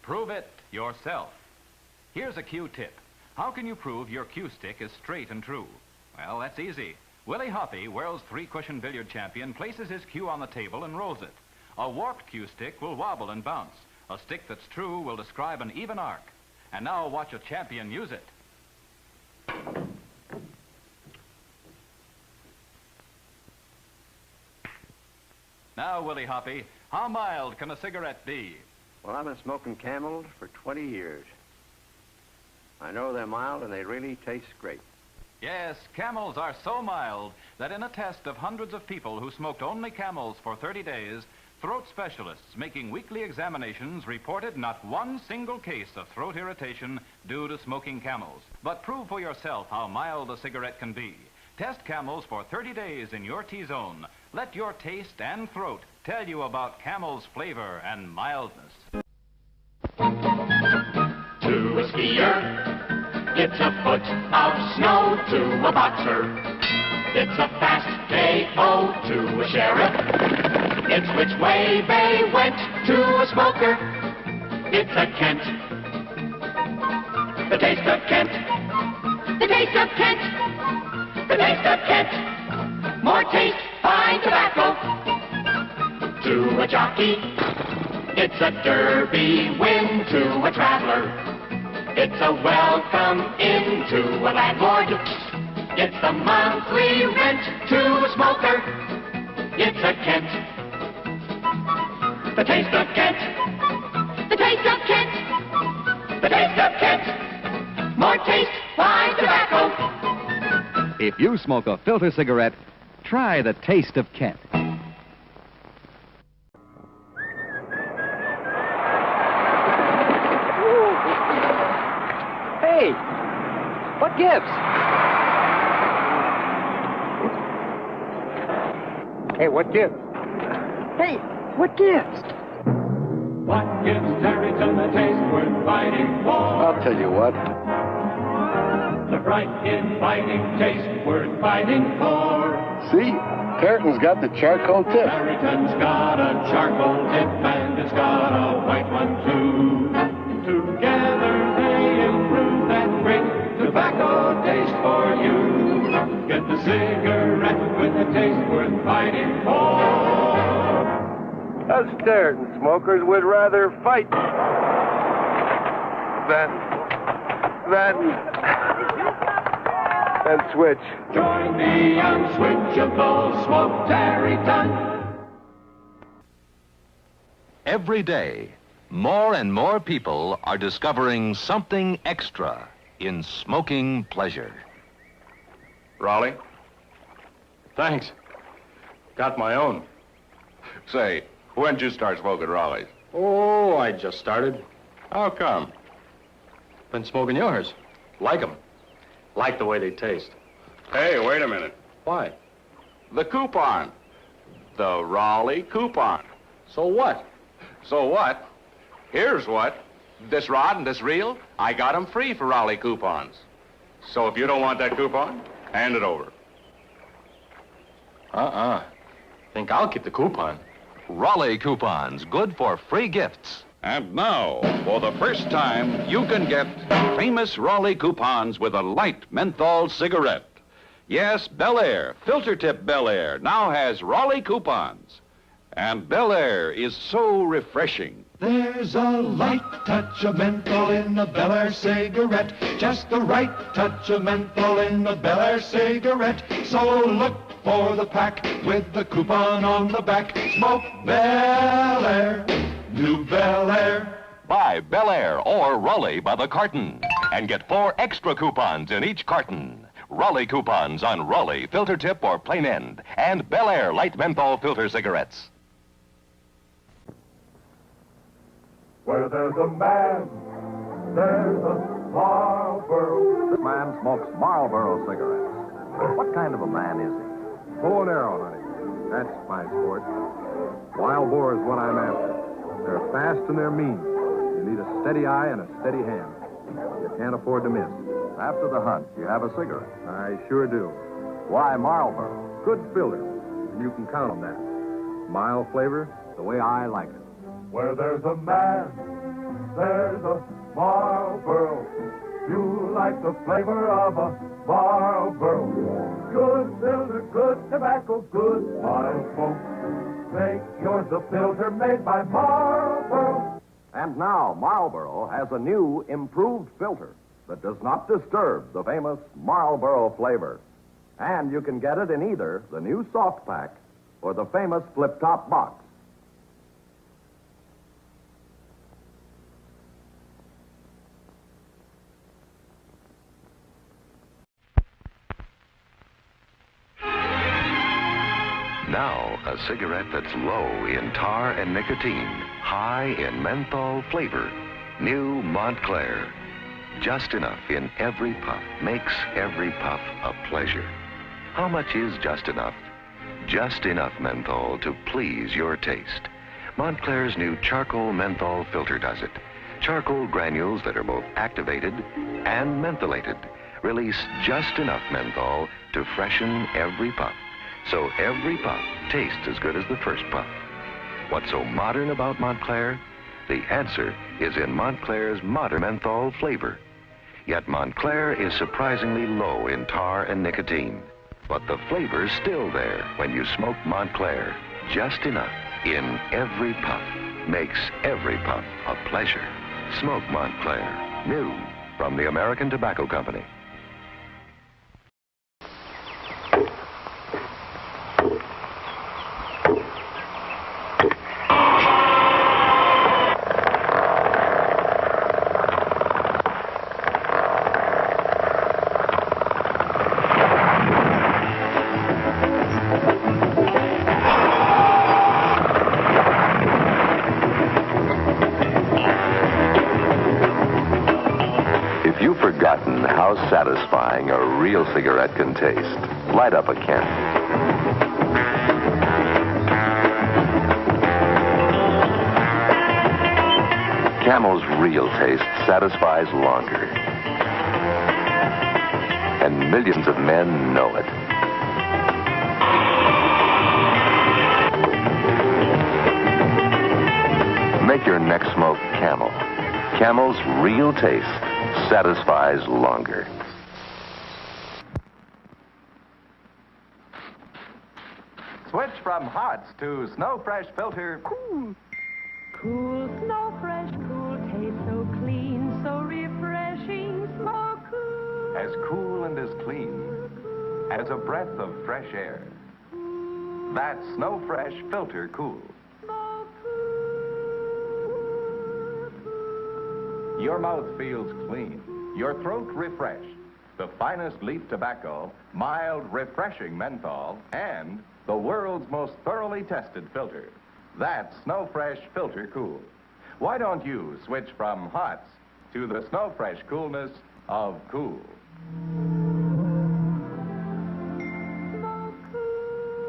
Prove it yourself. Here's a Q tip. How can you prove your Q stick is straight and true? Well, that's easy. Willie Hoppy, world's three-cushion billiard champion, places his cue on the table and rolls it. A warped cue stick will wobble and bounce. A stick that's true will describe an even arc. And now watch a champion use it. Now, Willie Hoppy, how mild can a cigarette be? Well, I've been smoking Camels for 20 years. I know they're mild and they really taste great. Yes, Camels are so mild that in a test of hundreds of people who smoked only Camels for 30 days, throat specialists making weekly examinations reported not one single case of throat irritation due to smoking Camels. But prove for yourself how mild a cigarette can be. Test Camels for 30 days in your T-zone. Let your taste and throat tell you about Camel's flavor and mildness. To a skier, it's a foot of snow. To a boxer, it's a fast KO. To a sheriff, it's which way they went. To a smoker, it's a Kent. The taste of Kent. The taste of Kent. The taste of Kent. More taste, fine tobacco. To a jockey, it's a derby win. To a traveler, it's a welcome into a landlord. It's the monthly rent. To a smoker, it's a Kent. The taste of Kent. The taste of Kent. The taste of Kent. More taste, fine tobacco. If you smoke a filter cigarette, try the taste of Kent. Hey, what gives? Hey, what gives? Hey, what gives? What gives Terryton the taste worth fighting for? I'll tell you what. The bright, inviting taste worth fighting for. See? Terryton's got the charcoal tip. Terryton's got a charcoal tip and it's got a white one too. Together they improve that great tobacco taste for you. Get the cigarette with the taste worth fighting for. Us Terryton smokers would rather fight than switch. Join the unswitchable smoke Terryton. Every day, more and more people are discovering something extra in smoking pleasure. Raleigh? Thanks. Got my own. Say, when'd you start smoking Raleighs? Oh, I just started. How come? Been smoking yours. Like 'em. Like the way they taste. Hey, wait a minute. Why? The coupon. The Raleigh coupon. So what? So what? Here's what. This rod and this reel, I got 'em free for Raleigh coupons. So if you don't want that coupon, hand it over. Think I'll keep the coupon. Raleigh coupons, good for free gifts. And now, for the first time, you can get famous Raleigh coupons with a light menthol cigarette. Yes, Bel Air, filter tip Bel Air, now has Raleigh coupons. And Bel Air is so refreshing. There's a light touch of menthol in a Bel Air cigarette. Just the right touch of menthol in a Bel Air cigarette. So look for the pack with the coupon on the back. Smoke Bel Air, new Bel Air. Buy Bel Air or Raleigh by the carton and get 4 extra coupons in each carton. Raleigh coupons on Raleigh filter tip or plain end and Bel Air light menthol filter cigarettes. Where there's a man, there's a Marlboro. This man smokes Marlboro cigarettes. What kind of a man is he? Bow and arrow, honey. That's my sport. Wild boar is what I'm after. They're fast and they're mean. You need a steady eye and a steady hand. You can't afford to miss. After the hunt, you have a cigarette. I sure do. Why Marlboro? Good filler, and you can count on that. Mild flavor, the way I like it. Where there's a man, there's a Marlboro. You like the flavor of a Marlboro. Good filter, good tobacco, good mild smoke. Make yours a filter made by Marlboro. And now Marlboro has a new, improved filter that does not disturb the famous Marlboro flavor. And you can get it in either the new soft pack or the famous flip-top box. Now, a cigarette that's low in tar and nicotine, high in menthol flavor. New Montclair. Just enough in every puff makes every puff a pleasure. How much is just enough? Just enough menthol to please your taste. Montclair's new charcoal menthol filter does it. Charcoal granules that are both activated and mentholated release just enough menthol to freshen every puff. So every puff tastes as good as the first puff. What's so modern about Montclair? The answer is in Montclair's modern menthol flavor. Yet Montclair is surprisingly low in tar and nicotine. But the flavor's still there when you smoke Montclair. Just enough in every puff makes every puff a pleasure. Smoke Montclair. New from the American Tobacco Company. How satisfying a real cigarette can taste. Light up a Kent. Camel's real taste satisfies longer. And millions of men know it. Make your next smoke Camel. Camel's real taste satisfies longer. Switch from Hots to Snow Fresh Filter. Cool. Cool, Snow Fresh, cool, taste so clean, so refreshing, smoke cool. As cool and as clean as a breath of fresh air. That's Snow Fresh Filter Cool. Your mouth feels clean, your throat refreshed. The finest leaf tobacco, mild, refreshing menthol, and the world's most thoroughly tested filter. That's Snow Fresh Filter Cool. Why don't you switch from Hots to the Snow Fresh coolness of cool?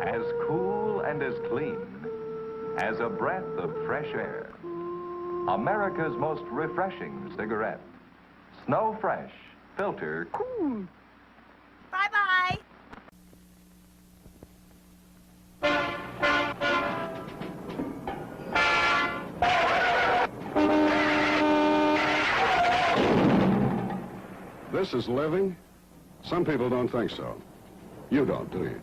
As cool and as clean as a breath of fresh air. America's most refreshing cigarette. Snow Fresh Filter Cool. Bye-bye. This is living? Some people don't think so. You don't, do you?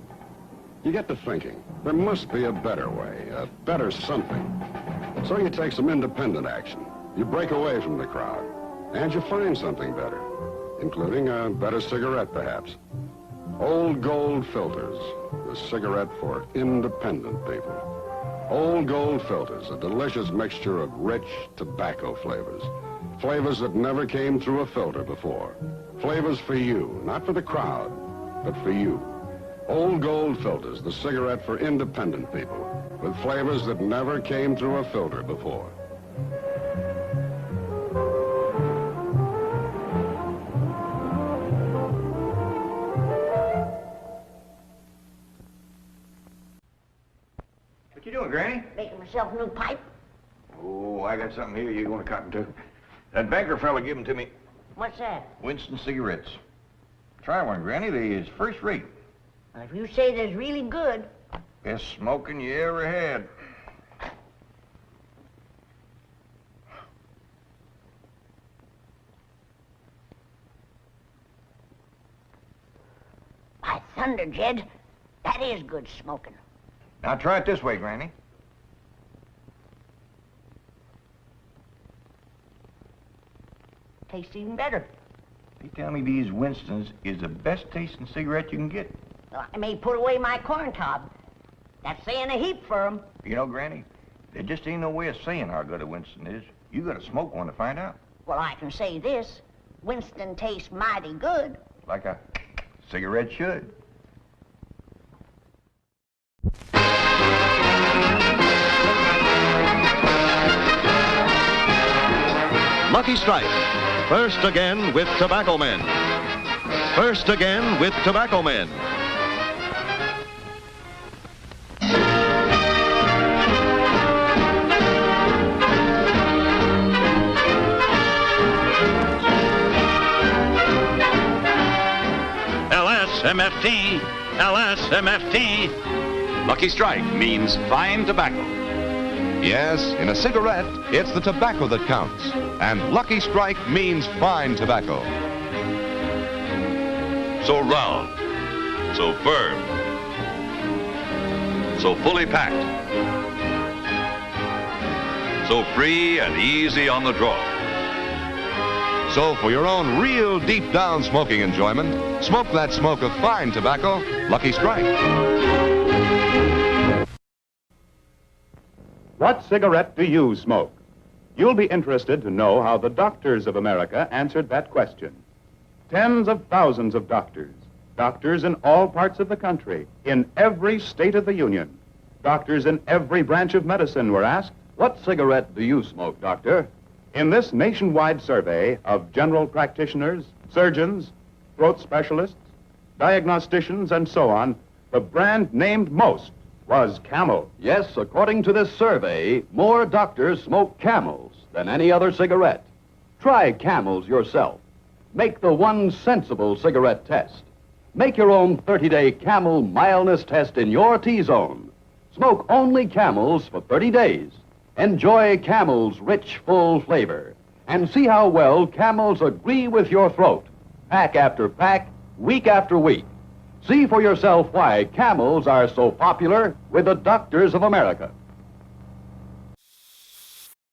You get to thinking, there must be a better way, a better something. So you take some independent action. You break away from the crowd. And you find something better, including a better cigarette, perhaps. Old Gold Filters, the cigarette for independent people. Old Gold Filters, a delicious mixture of rich tobacco flavors. Flavors that never came through a filter before. Flavors for you, not for the crowd, but for you. Old Gold Filters, the cigarette for independent people, with flavors that never came through a filter before. What you doing, Granny? Making myself a new pipe. Oh, I got something here you want to cotton to. That banker fella gave them to me. What's that? Winston cigarettes. Try one, Granny. They is first rate. Well, if you say they're really good. Best smoking you ever had. thunder, Jed. That is good smoking. Now try it this way, Granny. Tastes even better. They tell me these Winstons is the best tasting cigarette you can get. Well, I may put away my corn cob. That's saying a heap for 'em. You know, Granny, there just ain't no way of saying how good a Winston is. You gotta smoke one to find out. Well, I can say this. Winston tastes mighty good. Like a cigarette should. Lucky Strike. First again with Tobacco Men. First again with Tobacco Men. LSMFT, LSMFT. Lucky Strike means fine tobacco. Yes, in a cigarette, it's the tobacco that counts. And Lucky Strike means fine tobacco. So round, so firm, so fully packed, so free and easy on the draw. So for your own real deep down smoking enjoyment, smoke that smoke of fine tobacco, Lucky Strike. What cigarette do you smoke? You'll be interested to know how the doctors of America answered that question. Tens of thousands of doctors in all parts of the country, in every state of the Union. Doctors in every branch of medicine were asked, "What cigarette do you smoke, doctor?" In this nationwide survey of general practitioners, surgeons, throat specialists, diagnosticians, and so on, the brand named most was Camel. Yes, according to this survey, more doctors smoke Camels than any other cigarette. Try Camels yourself. Make the one sensible cigarette test. Make your own 30-day Camel mildness test in your T-zone. Smoke only Camels for 30 days. Enjoy Camel's rich, full flavor. And see how well Camels agree with your throat. Pack after pack, week after week. See for yourself why Camels are so popular with the doctors of America.